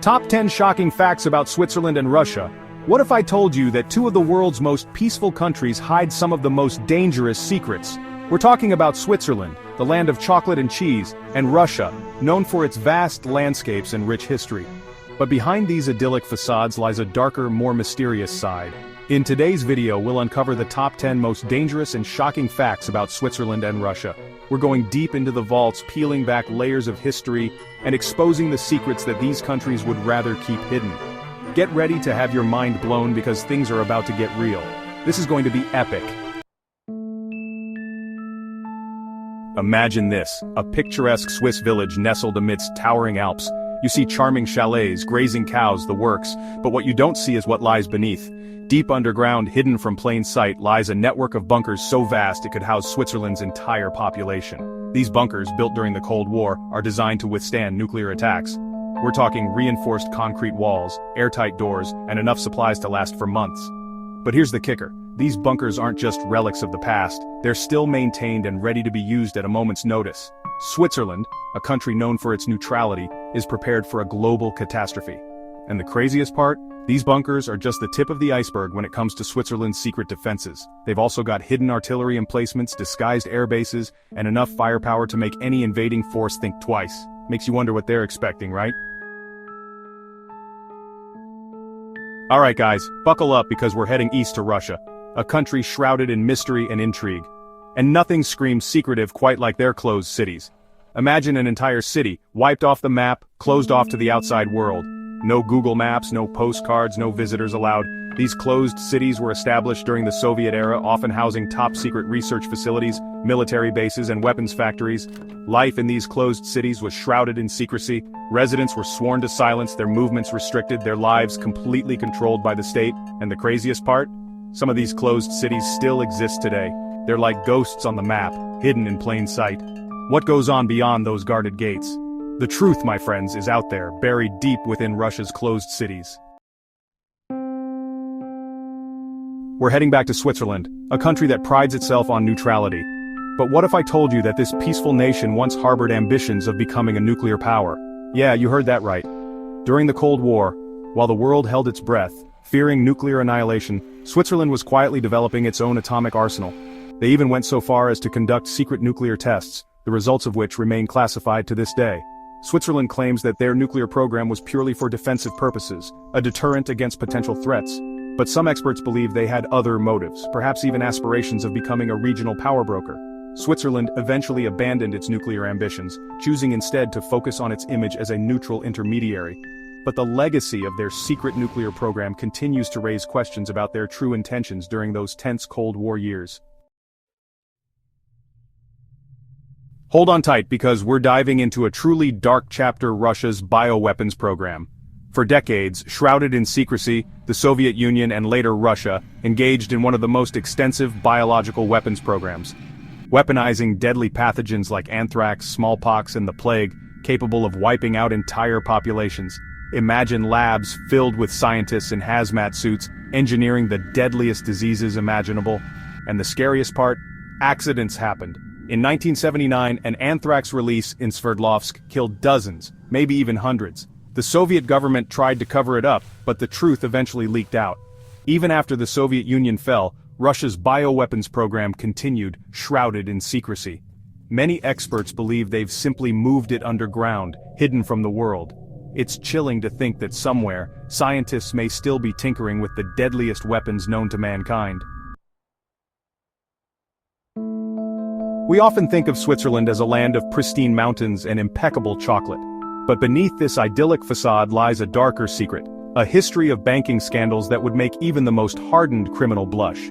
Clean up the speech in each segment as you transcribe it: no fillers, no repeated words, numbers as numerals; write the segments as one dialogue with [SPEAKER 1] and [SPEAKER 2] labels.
[SPEAKER 1] Top 10 shocking facts about Switzerland and Russia. What if I told you that two of the world's most peaceful countries hide some of the most dangerous secrets? We're talking about Switzerland, the land of chocolate and cheese, and Russia, known for its vast landscapes and rich history. But behind these idyllic facades lies a darker, more mysterious side. In today's video, we'll uncover the top 10 most dangerous and shocking facts about Switzerland and Russia. We're going deep into the vaults, peeling back layers of history, and exposing the secrets that these countries would rather keep hidden. Get ready to have your mind blown because things are about to get real. This is going to be epic. Imagine this, a picturesque Swiss village nestled amidst towering Alps. You see charming chalets, grazing cows, the works, but what you don't see is what lies beneath. Deep underground, hidden from plain sight, lies a network of bunkers so vast it could house Switzerland's entire population. These bunkers, built during the Cold War, are designed to withstand nuclear attacks. We're talking reinforced concrete walls, airtight doors, and enough supplies to last for months. But here's the kicker. These bunkers aren't just relics of the past, they're still maintained and ready to be used at a moment's notice. Switzerland, a country known for its neutrality, is prepared for a global catastrophe. And the craziest part? These bunkers are just the tip of the iceberg when it comes to Switzerland's secret defenses. They've also got hidden artillery emplacements, disguised air bases, and enough firepower to make any invading force think twice. Makes you wonder what they're expecting, right? Alright guys, buckle up because we're heading east to Russia, a country shrouded in mystery and intrigue. And nothing screams secretive quite like their closed cities. Imagine an entire city, wiped off the map, closed off to the outside world. No Google Maps, no postcards, no visitors allowed. These closed cities were established during the Soviet era, often housing top-secret research facilities, military bases, and weapons factories. Life in these closed cities was shrouded in secrecy. Residents were sworn to silence, their movements restricted, their lives completely controlled by the state. And the craziest part? Some of these closed cities still exist today. They're like ghosts on the map, hidden in plain sight. What goes on beyond those guarded gates? The truth, my friends, is out there, buried deep within Russia's closed cities. We're heading back to Switzerland, a country that prides itself on neutrality. But what if I told you that this peaceful nation once harbored ambitions of becoming a nuclear power? Yeah, you heard that right. During the Cold War, while the world held its breath, fearing nuclear annihilation, Switzerland was quietly developing its own atomic arsenal. They even went so far as to conduct secret nuclear tests, the results of which remain classified to this day. Switzerland claims that their nuclear program was purely for defensive purposes, a deterrent against potential threats. But some experts believe they had other motives, perhaps even aspirations of becoming a regional power broker. Switzerland eventually abandoned its nuclear ambitions, choosing instead to focus on its image as a neutral intermediary. But the legacy of their secret nuclear program continues to raise questions about their true intentions during those tense Cold War years. Hold on tight because we're diving into a truly dark chapter: Russia's bioweapons program. For decades, shrouded in secrecy, the Soviet Union and later Russia engaged in one of the most extensive biological weapons programs. Weaponizing deadly pathogens like anthrax, smallpox, and the plague, capable of wiping out entire populations. Imagine labs filled with scientists in hazmat suits, engineering the deadliest diseases imaginable. And the scariest part? Accidents happened. In 1979, an anthrax release in Sverdlovsk killed dozens, maybe even hundreds. The Soviet government tried to cover it up, but the truth eventually leaked out. Even after the Soviet Union fell, Russia's bioweapons program continued, shrouded in secrecy. Many experts believe they've simply moved it underground, hidden from the world. It's chilling to think that somewhere, scientists may still be tinkering with the deadliest weapons known to mankind. We often think of Switzerland as a land of pristine mountains and impeccable chocolate. But beneath this idyllic facade lies a darker secret, a history of banking scandals that would make even the most hardened criminal blush.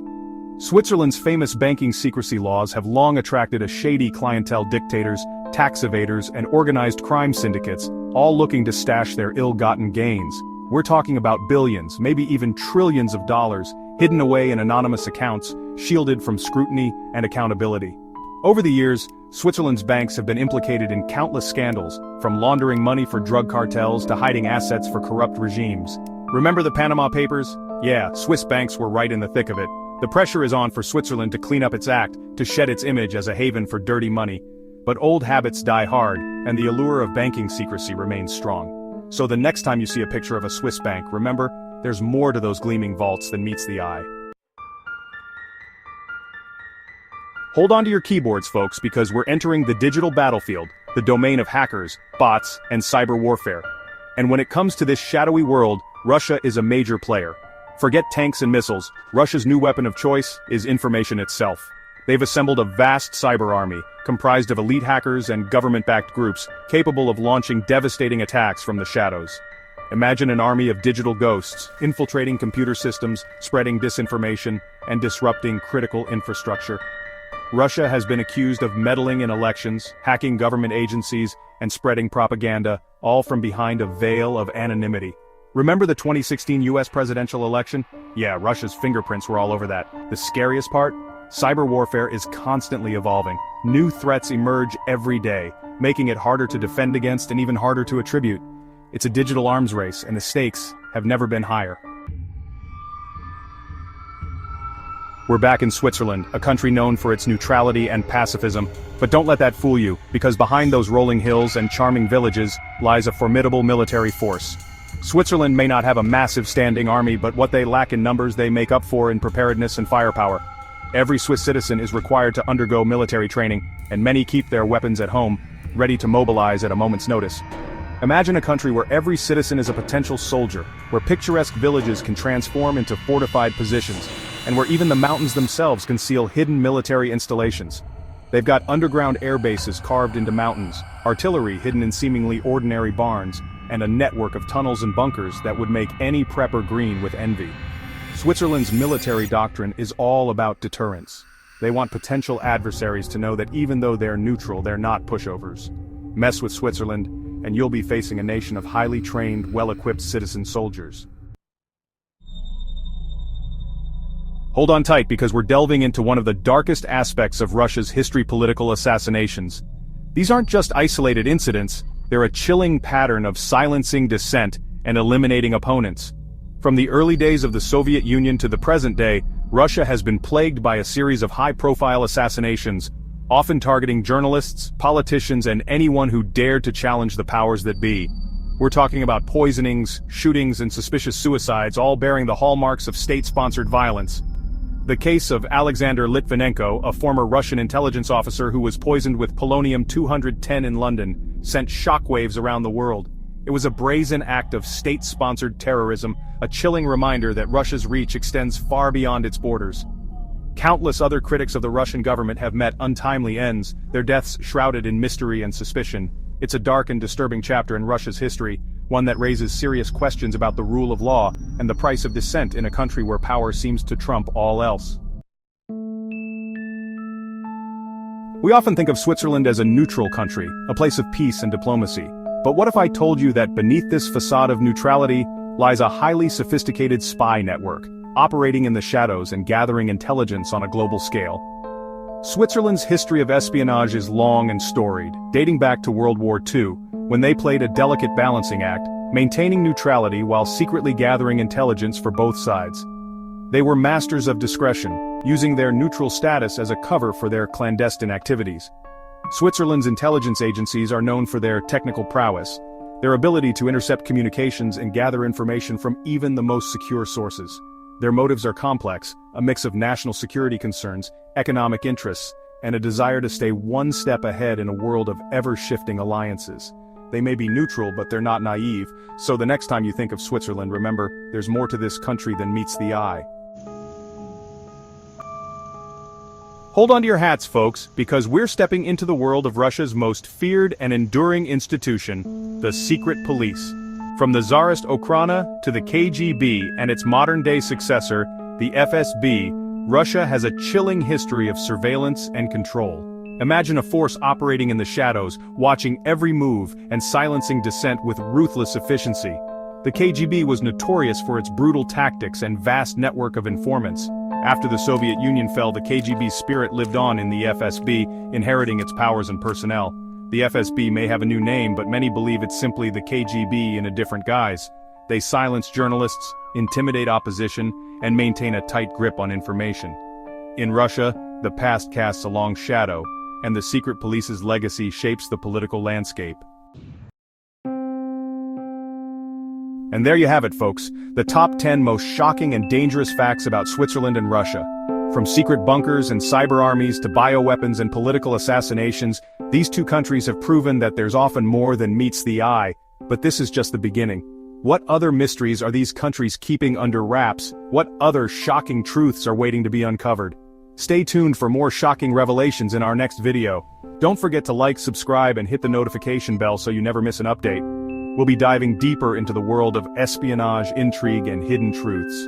[SPEAKER 1] Switzerland's famous banking secrecy laws have long attracted a shady clientele: dictators, tax evaders, and organized crime syndicates, all looking to stash their ill-gotten gains. We're talking about billions, maybe even trillions of dollars, hidden away in anonymous accounts, shielded from scrutiny and accountability. Over the years, Switzerland's banks have been implicated in countless scandals, from laundering money for drug cartels to hiding assets for corrupt regimes. Remember the Panama Papers? Yeah, Swiss banks were right in the thick of it. The pressure is on for Switzerland to clean up its act, to shed its image as a haven for dirty money. But old habits die hard, and the allure of banking secrecy remains strong. So the next time you see a picture of a Swiss bank, remember, there's more to those gleaming vaults than meets the eye. Hold on to your keyboards, folks, because we're entering the digital battlefield, the domain of hackers, bots, and cyber warfare. And when it comes to this shadowy world, Russia is a major player. Forget tanks and missiles, Russia's new weapon of choice is information itself. They've assembled a vast cyber army, comprised of elite hackers and government-backed groups, capable of launching devastating attacks from the shadows. Imagine an army of digital ghosts, infiltrating computer systems, spreading disinformation, and disrupting critical infrastructure. Russia has been accused of meddling in elections, hacking government agencies, and spreading propaganda, all from behind a veil of anonymity. Remember the 2016 US presidential election? Yeah, Russia's fingerprints were all over that. The scariest part? Cyber warfare is constantly evolving. New threats emerge every day, making it harder to defend against and even harder to attribute. It's a digital arms race, and the stakes have never been higher. We're back in Switzerland, a country known for its neutrality and pacifism, but don't let that fool you, because behind those rolling hills and charming villages lies a formidable military force. Switzerland may not have a massive standing army, but what they lack in numbers they make up for in preparedness and firepower. Every Swiss citizen is required to undergo military training, and many keep their weapons at home, ready to mobilize at a moment's notice. Imagine a country where every citizen is a potential soldier, where picturesque villages can transform into fortified positions, and where even the mountains themselves conceal hidden military installations. They've got underground air bases carved into mountains, artillery hidden in seemingly ordinary barns, and a network of tunnels and bunkers that would make any prepper green with envy. Switzerland's military doctrine is all about deterrence. They want potential adversaries to know that even though they're neutral, they're not pushovers. Mess with Switzerland, and you'll be facing a nation of highly trained, well-equipped citizen soldiers. Hold on tight because we're delving into one of the darkest aspects of Russia's history: political assassinations. These aren't just isolated incidents, they're a chilling pattern of silencing dissent and eliminating opponents. From the early days of the Soviet Union to the present day, Russia has been plagued by a series of high-profile assassinations, often targeting journalists, politicians, and anyone who dared to challenge the powers that be. We're talking about poisonings, shootings, and suspicious suicides, all bearing the hallmarks of state-sponsored violence. The case of Alexander Litvinenko, a former Russian intelligence officer who was poisoned with polonium-210 in London, sent shockwaves around the world. It was a brazen act of state-sponsored terrorism, a chilling reminder that Russia's reach extends far beyond its borders. Countless other critics of the Russian government have met untimely ends, their deaths shrouded in mystery and suspicion. It's a dark and disturbing chapter in Russia's history, one that raises serious questions about the rule of law and the price of dissent in a country where power seems to trump all else. We often think of Switzerland as a neutral country, a place of peace and diplomacy. But what if I told you that beneath this facade of neutrality lies a highly sophisticated spy network, operating in the shadows and gathering intelligence on a global scale? Switzerland's history of espionage is long and storied, dating back to World War II, when they played a delicate balancing act, maintaining neutrality while secretly gathering intelligence for both sides. They were masters of discretion, using their neutral status as a cover for their clandestine activities. Switzerland's intelligence agencies are known for their technical prowess, their ability to intercept communications and gather information from even the most secure sources. Their motives are complex, a mix of national security concerns, economic interests, and a desire to stay one step ahead in a world of ever-shifting alliances. They may be neutral, but they're not naive, so the next time you think of Switzerland, remember, there's more to this country than meets the eye. Hold on to your hats, folks, because we're stepping into the world of Russia's most feared and enduring institution, the secret police. From the Tsarist Okhrana to the KGB and its modern-day successor, the FSB, Russia has a chilling history of surveillance and control. Imagine a force operating in the shadows, watching every move and silencing dissent with ruthless efficiency. The KGB was notorious for its brutal tactics and vast network of informants. After the Soviet Union fell, the KGB's spirit lived on in the FSB, inheriting its powers and personnel. The FSB may have a new name, but many believe it's simply the KGB in a different guise. They silence journalists, intimidate opposition, and maintain a tight grip on information. In Russia, the past casts a long shadow, and the secret police's legacy shapes the political landscape. And there you have it, folks, the top 10 most shocking and dangerous facts about Switzerland and Russia. From secret bunkers and cyber armies to bioweapons and political assassinations, these two countries have proven that there's often more than meets the eye. But this is just the beginning. What other mysteries are these countries keeping under wraps? What other shocking truths are waiting to be uncovered? Stay tuned for more shocking revelations in our next video. Don't forget to like, subscribe, and hit the notification bell so you never miss an update. We'll be diving deeper into the world of espionage, intrigue, and hidden truths.